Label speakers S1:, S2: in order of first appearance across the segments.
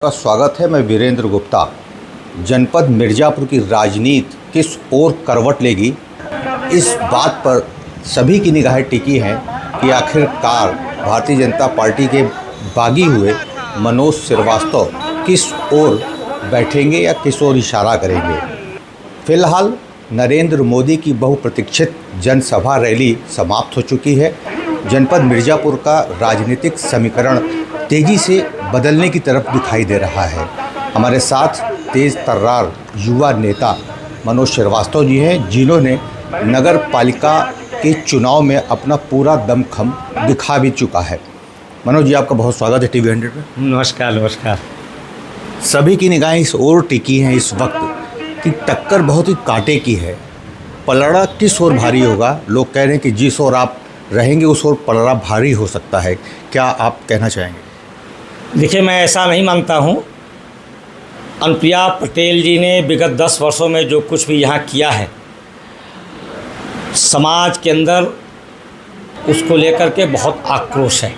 S1: का स्वागत है। मैं वीरेंद्र गुप्ता। जनपद मिर्ज़ापुर की राजनीति किस ओर करवट लेगी, इस बात पर सभी की निगाहें टिकी हैं कि आखिरकार भारतीय जनता पार्टी के बागी हुए मनोज श्रीवास्तव किस ओर बैठेंगे या किस ओर इशारा करेंगे। फिलहाल नरेंद्र मोदी की बहुप्रतीक्षित जनसभा रैली समाप्त हो चुकी है। जनपद मिर्ज़ापुर का राजनीतिक समीकरण तेज़ी से बदलने की तरफ दिखाई दे रहा है। हमारे साथ तेज़ तर्रार युवा नेता मनोज श्रीवास्तव जी हैं, जिन्होंने नगर पालिका के चुनाव में अपना पूरा दमखम दिखा भी चुका है। मनोज जी, आपका बहुत स्वागत है टीवी 100 पे।
S2: नमस्कार नमस्कार।
S1: सभी की निगाहें इस ओर टिकी हैं इस वक्त कि टक्कर बहुत ही कांटे की है। पलड़ा किस ओर भारी होगा? लोग कह रहे हैं कि जिस ओर आप रहेंगे उस ओर पलड़ा भारी हो सकता है। क्या आप कहना चाहेंगे?
S2: देखिए, मैं ऐसा नहीं मानता हूँ। अनुप्रिया पटेल जी ने विगत 10 वर्षों में जो कुछ भी यहाँ किया है, समाज के अंदर उसको लेकर के बहुत आक्रोश है।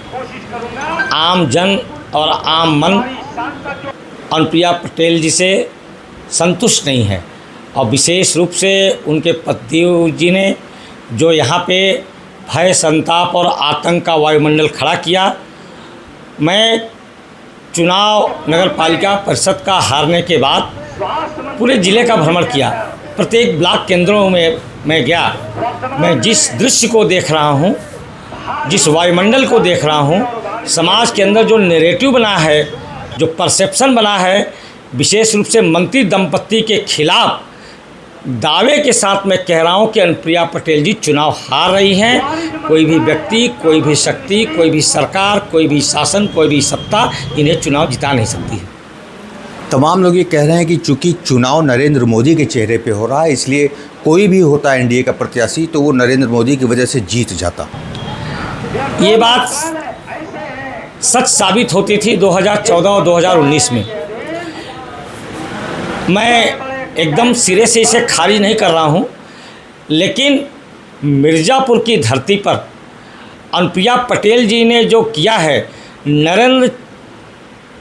S2: आम जन और आम मन अनुप्रिया पटेल जी से संतुष्ट नहीं है, और विशेष रूप से उनके पति जी ने जो यहाँ पे भय, संताप और आतंक का वायुमंडल खड़ा किया। मैं चुनाव नगर पालिका परिषद का हारने के बाद पूरे ज़िले का भ्रमण किया। प्रत्येक ब्लॉक केंद्रों में मैं गया। मैं जिस दृश्य को देख रहा हूँ, जिस वायुमंडल को देख रहा हूँ, समाज के अंदर जो नैरेटिव बना है, जो परसेप्शन बना है, विशेष रूप से मंत्री दंपत्ति के खिलाफ दावे के साथ मैं कह रहा हूं कि अनुप्रिया पटेल जी चुनाव हार रही हैं। कोई भी व्यक्ति, कोई भी शक्ति, कोई भी सरकार, कोई भी शासन, कोई भी सत्ता इन्हें चुनाव जिता नहीं सकती है।
S1: तमाम लोग ये कह रहे हैं कि चूंकि चुनाव नरेंद्र मोदी के चेहरे पे हो रहा है, इसलिए कोई भी होता एनडीए का प्रत्याशी तो वो नरेंद्र मोदी की वजह से जीत जाता।
S2: ये बात सच साबित होती थी 2014 और 2019 में। मैं एकदम सिरे से इसे खारिज नहीं कर रहा हूँ, लेकिन मिर्ज़ापुर की धरती पर अनुप्रिया पटेल जी ने जो किया है, नरेंद्र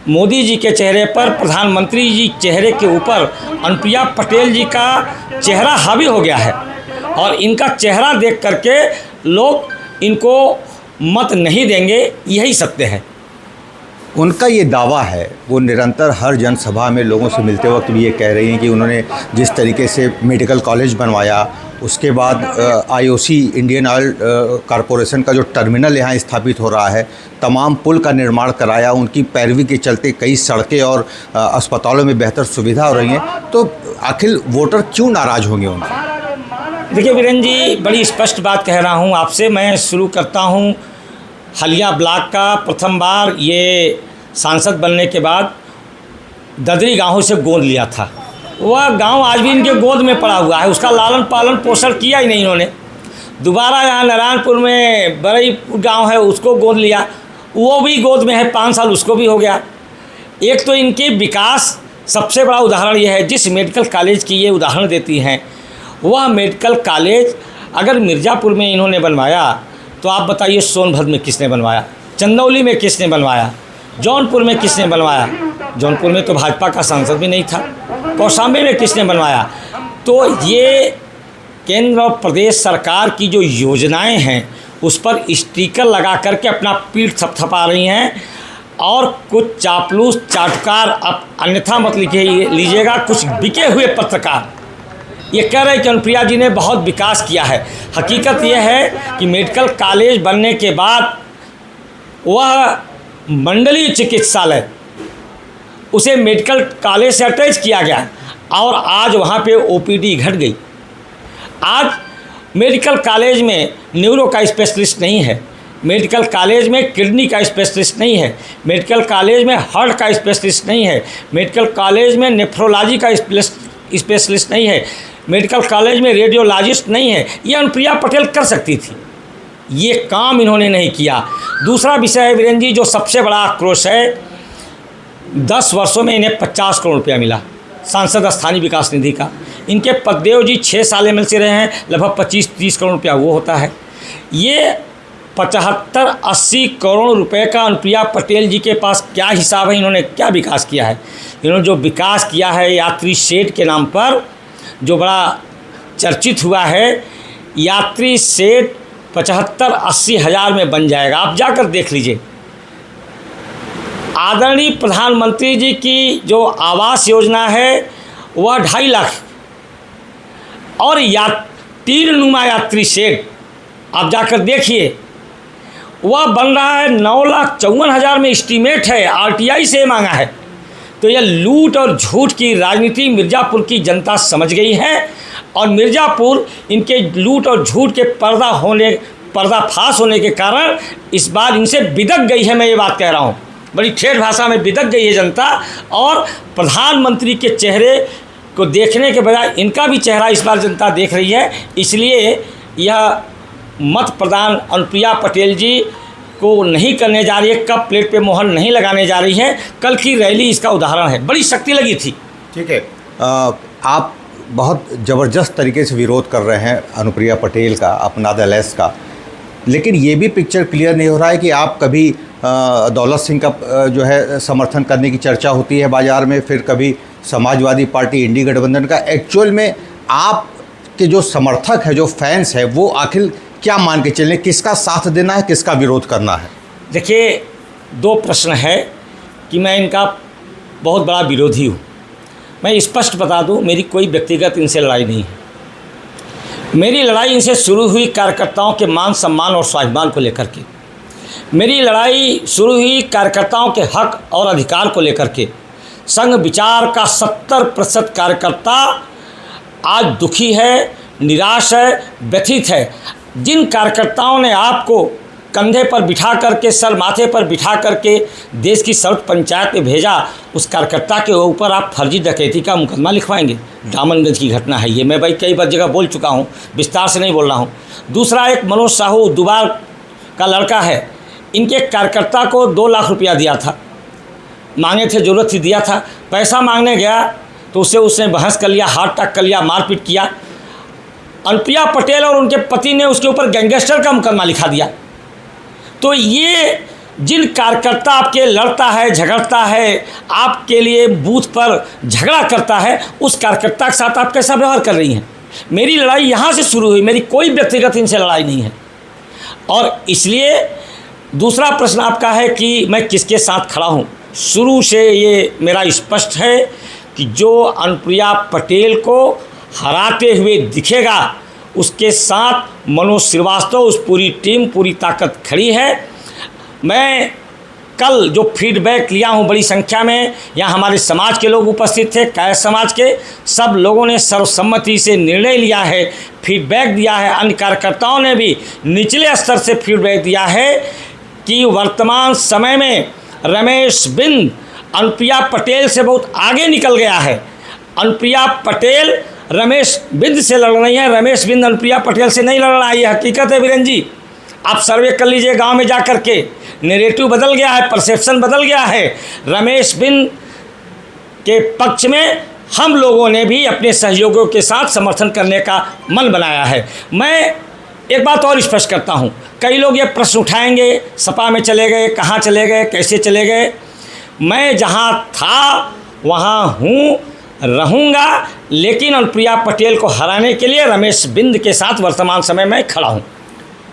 S2: मोदी जी के चेहरे पर, प्रधानमंत्री जी चेहरे के ऊपर अनुप्रिया पटेल जी का चेहरा हावी हो गया है, और इनका चेहरा देख करके लोग इनको मत नहीं देंगे, यही सत्य है।
S1: उनका ये दावा है, वो निरंतर हर जनसभा में लोगों से मिलते वक्त भी ये कह रही हैं कि उन्होंने जिस तरीके से मेडिकल कॉलेज बनवाया, उसके बाद आईओसी इंडियन ऑयल कॉरपोरेशन का जो टर्मिनल यहाँ स्थापित हो रहा है, तमाम पुल का निर्माण कराया, उनकी पैरवी के चलते कई सड़कें और अस्पतालों में बेहतर सुविधा हो रही हैं, तो आखिर वोटर क्यों नाराज़ होंगे उनसे?
S2: देखिए वीरेंद्र जी, बड़ी स्पष्ट बात कह रहा हूँ आपसे। मैं शुरू करता हूँ हलिया ब्लॉक का। प्रथम बार ये सांसद बनने के बाद ददरी गाँव से गोद लिया था। वह गांव आज भी इनके गोद में पड़ा हुआ है, उसका लालन पालन पोषण किया ही नहीं इन्होंने। दोबारा यहाँ नारायणपुर में बरईपुर गांव है, उसको गोद लिया, वो भी गोद में है, 5 साल उसको भी हो गया। एक तो इनके विकास सबसे बड़ा उदाहरण ये है, जिस मेडिकल कॉलेज की ये उदाहरण देती हैं, वह मेडिकल कॉलेज अगर मिर्ज़ापुर में इन्होंने बनवाया तो आप बताइए सोनभद्र में किसने बनवाया, चंदौली में किसने बनवाया, जौनपुर में किसने बनवाया? जौनपुर में तो भाजपा का सांसद भी नहीं था। कौशाम्बी में किसने बनवाया? तो ये केंद्र और प्रदेश सरकार की जो योजनाएं हैं उस पर स्टिकर लगा करके अपना पीठ थपथपा रही हैं, और कुछ चापलूस चाटुकार, अब अन्यथा मत लीजिएगा, कुछ बिके हुए पत्रकार ये कह रहे हैं कि अनुप्रिया जी ने बहुत विकास किया है। हकीकत यह है कि मेडिकल कॉलेज बनने के बाद वह मंडलीय चिकित्सालय, उसे मेडिकल कॉलेज से अटैच किया गया, और आज वहाँ पे ओपीडी घट गई। आज मेडिकल कॉलेज में न्यूरो का स्पेशलिस्ट नहीं है, मेडिकल कॉलेज में किडनी का स्पेशलिस्ट नहीं है, मेडिकल कॉलेज में हार्ट का स्पेशलिस्ट नहीं है, मेडिकल कॉलेज में नेफ्रोलॉजी का स्पेशलिस्ट नहीं है, मेडिकल कॉलेज में रेडियोलॉजिस्ट नहीं है। ये अनुप्रिया पटेल कर सकती थी, ये काम इन्होंने नहीं किया। दूसरा विषय है वीरेंद्र जी, जो सबसे बड़ा आक्रोश है, 10 वर्षों में इन्हें 50 करोड़ रुपया मिला सांसद स्थानीय विकास निधि का। इनके पददेव जी 6 साल एमएलसी रहे हैं, लगभग 25-30 करोड़ रुपया वो होता है। ये 75-80 करोड़ रुपए का अनुप्रिया पटेल जी के पास क्या हिसाब है, इन्होंने क्या विकास किया है। इन्होंने जो विकास किया है यात्री शेड के नाम पर, जो बड़ा चर्चित हुआ है, यात्री शेड 75-80 हज़ार में बन जाएगा। आप जाकर देख लीजिए। आदरणीय प्रधानमंत्री जी की जो आवास योजना है वह 2.5 लाख, और तीन नुमा यात्री शेड आप जाकर देखिए वह बन रहा है 9,54,000 में एस्टीमेट है, आरटीआई से मांगा है। तो यह लूट और झूठ की राजनीति मिर्ज़ापुर की जनता समझ गई है, और मिर्ज़ापुर इनके लूट और झूठ के पर्दाफाश होने के कारण इस बार इनसे बिदक गई है। मैं ये बात कह रहा हूँ, बड़ी ठेठ भाषा में बिदक गई है जनता, और प्रधानमंत्री के चेहरे को देखने के बजाय इनका भी चेहरा इस बार जनता देख रही है। इसलिए यह मत प्रदान अनुप्रिया पटेल जी को नहीं करने जा रही है, कब प्लेट पे मोहर नहीं लगाने जा रही है। कल की रैली इसका उदाहरण है, बड़ी शक्ति लगी थी।
S1: ठीक है, आप बहुत ज़बरदस्त तरीके से विरोध कर रहे हैं अनुप्रिया पटेल का, अपना दलैस का, लेकिन ये भी पिक्चर क्लियर नहीं हो रहा है कि आप कभी दौलत सिंह का जो है समर्थन करने की चर्चा होती है बाज़ार में, फिर कभी समाजवादी पार्टी इंडी गठबंधन का। एक्चुअल में आप के जो समर्थक है, जो फैंस है, वो आखिर क्या मान के चलें, किसका साथ देना है, किसका विरोध करना है?
S2: देखिए, 2 प्रश्न है कि मैं इनका बहुत बड़ा विरोधी हूँ। मैं स्पष्ट बता दूँ, मेरी कोई व्यक्तिगत इनसे लड़ाई नहीं है। मेरी लड़ाई इनसे शुरू हुई कार्यकर्ताओं के मान सम्मान और स्वाभिमान को लेकर के। मेरी लड़ाई शुरू हुई कार्यकर्ताओं के हक और अधिकार को लेकर के। संघ विचार का 70% कार्यकर्ता आज दुखी है, निराश है, व्यथित है। जिन कार्यकर्ताओं ने आपको कंधे पर बिठा करके, सर माथे पर बिठा करके देश की सर्व पंचायत में भेजा, उस कार्यकर्ता के ऊपर आप फर्जी डकैती का मुकदमा लिखवाएंगे। दामनगंज की घटना है ये, मैं भाई कई बार जगह बोल चुका हूँ, विस्तार से नहीं बोल रहा हूँ। दूसरा, एक मनोज साहू दुबार का लड़का है, इनके कार्यकर्ता को 2 लाख रुपया दिया था, मांगे थे, ज़रूरत थी, दिया था। पैसा मांगने गया तो उसने बहस कर लिया, हाथ टक कर लिया, मारपीट किया। अनुप्रिया पटेल और उनके पति ने उसके ऊपर गैंगस्टर का मुकदमा लिखा दिया। तो ये जिन कार्यकर्ता आपके लड़ता है, झगड़ता है, आपके लिए बूथ पर झगड़ा करता है, उस कार्यकर्ता के साथ आप कैसा व्यवहार कर रही हैं? मेरी लड़ाई यहाँ से शुरू हुई, मेरी कोई व्यक्तिगत इनसे लड़ाई नहीं है। और इसलिए दूसरा प्रश्न आपका है कि मैं किसके साथ खड़ा हूँ। शुरू से ये मेरा स्पष्ट है कि जो अनुप्रिया पटेल को हराते हुए दिखेगा, उसके साथ मनोज श्रीवास्तव, उस पूरी टीम, पूरी ताकत खड़ी है। मैं कल जो फीडबैक लिया हूँ बड़ी संख्या में, यहाँ हमारे समाज के लोग उपस्थित थे, कैर समाज के सब लोगों ने सर्वसम्मति से निर्णय लिया है, फीडबैक दिया है। अन्य कार्यकर्ताओं ने भी निचले स्तर से फीडबैक दिया है कि वर्तमान समय में रमेश बिंद अनुप्रिया पटेल से बहुत आगे निकल गया है। अनुप्रिया पटेल रमेश बिंद से लड़ रही है, रमेश बिंद अनुप्रिया पटेल से नहीं लड़ रहा है। ये हकीकत है वीरेंद्र जी, आप सर्वे कर लीजिए गांव में जा कर के। नैरेटिव बदल गया है, परसेप्शन बदल गया है। रमेश बिंद के पक्ष में हम लोगों ने भी अपने सहयोगियों के साथ समर्थन करने का मन बनाया है। मैं एक बात और स्पष्ट करता हूँ, कई लोग ये प्रश्न उठाएंगे, सपा में चले गए, कहाँ चले गए, कैसे चले गए। मैं जहाँ था वहाँ हूँ, रहूँगा, लेकिन अनुप्रिया पटेल को हराने के लिए रमेश बिंद के साथ वर्तमान समय में खड़ा हूँ।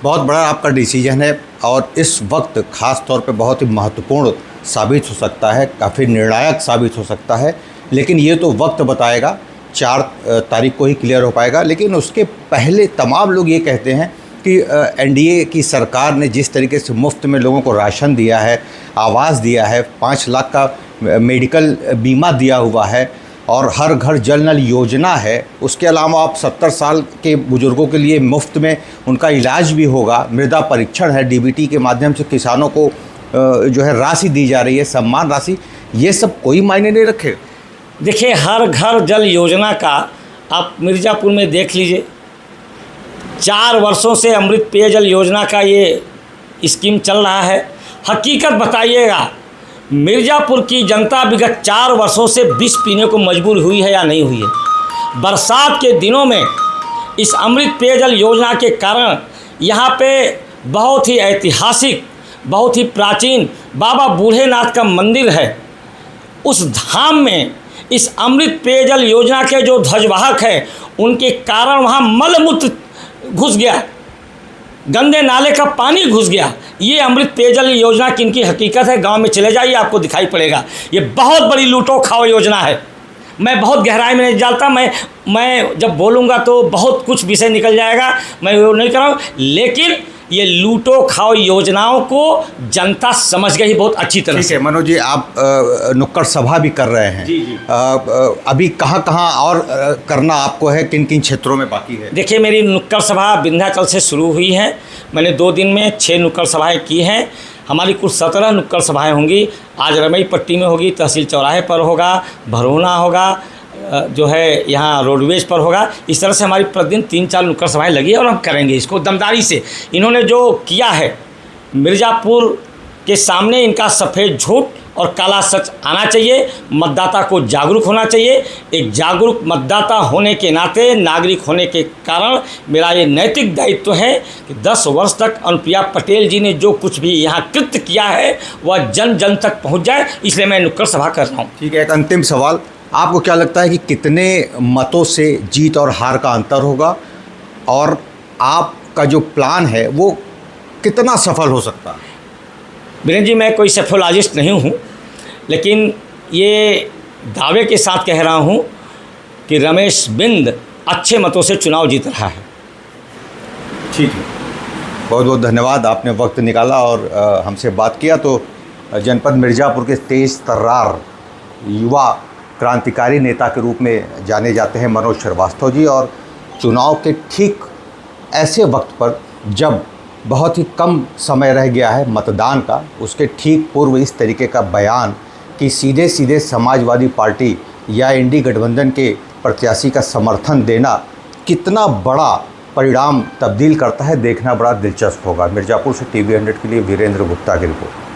S1: बहुत बड़ा आपका डिसीजन है और इस वक्त ख़ास तौर पे बहुत ही महत्वपूर्ण साबित हो सकता है, काफ़ी निर्णायक साबित हो सकता है। लेकिन ये तो वक्त बताएगा, 4 तारीख को ही क्लियर हो पाएगा। लेकिन उसके पहले तमाम लोग ये कहते हैं कि एनडीए की सरकार ने जिस तरीके से मुफ्त में लोगों को राशन दिया है, आवास दिया है, 5 लाख का मेडिकल बीमा दिया हुआ है और हर घर जल नल योजना है, उसके अलावा आप 70 साल के बुज़ुर्गों के लिए मुफ्त में उनका इलाज भी होगा, मृदा परीक्षण है, डीबीटी के माध्यम से किसानों को जो है राशि दी जा रही है, सम्मान राशि, ये सब कोई मायने नहीं रखे।
S2: देखिए, हर घर जल योजना का आप मिर्ज़ापुर में देख लीजिए, 4 वर्षों से अमृत पेयजल योजना का ये स्कीम चल रहा है। हकीकत बताइएगा, मिर्ज़ापुर की जनता विगत 4 वर्षों से विष पीने को मजबूर हुई है या नहीं हुई है? बरसात के दिनों में इस अमृत पेयजल योजना के कारण यहाँ पे बहुत ही ऐतिहासिक, बहुत ही प्राचीन बाबा बूढ़ेनाथ का मंदिर है। उस धाम में इस अमृत पेयजल योजना के जो ध्वजवाहक हैं उनके कारण वहाँ मलमूत्र घुस गया, गंदे नाले का पानी घुस गया। ये अमृत पेयजल योजना की इनकी हकीकत है। गांव में चले जाइए, आपको दिखाई पड़ेगा। ये बहुत बड़ी लूटो खाओ योजना है। मैं बहुत गहराई में नहीं जाता, मैं जब बोलूँगा तो बहुत कुछ विषय निकल जाएगा, मैं वो नहीं कर रहा हूँ। लेकिन ये लूटो खाओ योजनाओं को जनता समझ गई बहुत अच्छी तरह से।
S1: ठीक है मनोज जी, आप नुक्कड़ सभा भी कर रहे हैं।
S2: जी जी।
S1: अभी कहाँ कहाँ और करना आपको है, किन किन क्षेत्रों में बाकी है?
S2: देखिए, मेरी नुक्कड़ सभा विंध्याचल से शुरू हुई है। मैंने 2 दिन में 6 नुक्कड़ सभाएँ की हैं। हमारी कुल 17 नुक्कड़ सभाएँ होंगी। आज रमई पट्टी में होगी, तहसील चौराहे पर होगा, भरोना होगा, जो है यहाँ रोडवेज पर होगा। इस तरह से हमारी प्रतिदिन 3-4 नुक्कड़ सभाएँ लगी है और हम करेंगे इसको दमदारी से। इन्होंने जो किया है, मिर्ज़ापुर के सामने इनका सफ़ेद झूठ और काला सच आना चाहिए। मतदाता को जागरूक होना चाहिए। एक जागरूक मतदाता होने के नाते, नागरिक होने के कारण मेरा ये नैतिक दायित्व है कि 10 वर्ष तक अनुप्रिया पटेल जी ने जो कुछ भी यहाँ कृत्य किया है वह जन जन तक पहुँच जाए, इसलिए मैं नुक्कड़ सभा कर रहा हूँ।
S1: ठीक है, एक अंतिम सवाल, आपको क्या लगता है कि कितने मतों से जीत और हार का अंतर होगा, और आपका जो प्लान है वो कितना सफल हो सकता है?
S2: बीरेन जी, मैं कोई सेफोलॉजिस्ट नहीं हूँ, लेकिन ये दावे के साथ कह रहा हूँ कि रमेश बिंद अच्छे मतों से चुनाव जीत रहा है।
S1: ठीक है, बहुत बहुत धन्यवाद, आपने वक्त निकाला और हमसे बात किया। तो जनपद मिर्ज़ापुर के तेज तर्रार युवा क्रांतिकारी नेता के रूप में जाने जाते हैं मनोज श्रीवास्तव जी, और चुनाव के ठीक ऐसे वक्त पर जब बहुत ही कम समय रह गया है मतदान का, उसके ठीक पूर्व इस तरीके का बयान कि सीधे सीधे समाजवादी पार्टी या इंडी गठबंधन के प्रत्याशी का समर्थन देना कितना बड़ा परिणाम तब्दील करता है, देखना बड़ा दिलचस्प होगा। मिर्ज़ापुर से TV 100 के लिए वीरेंद्र गुप्ता की रिपोर्ट।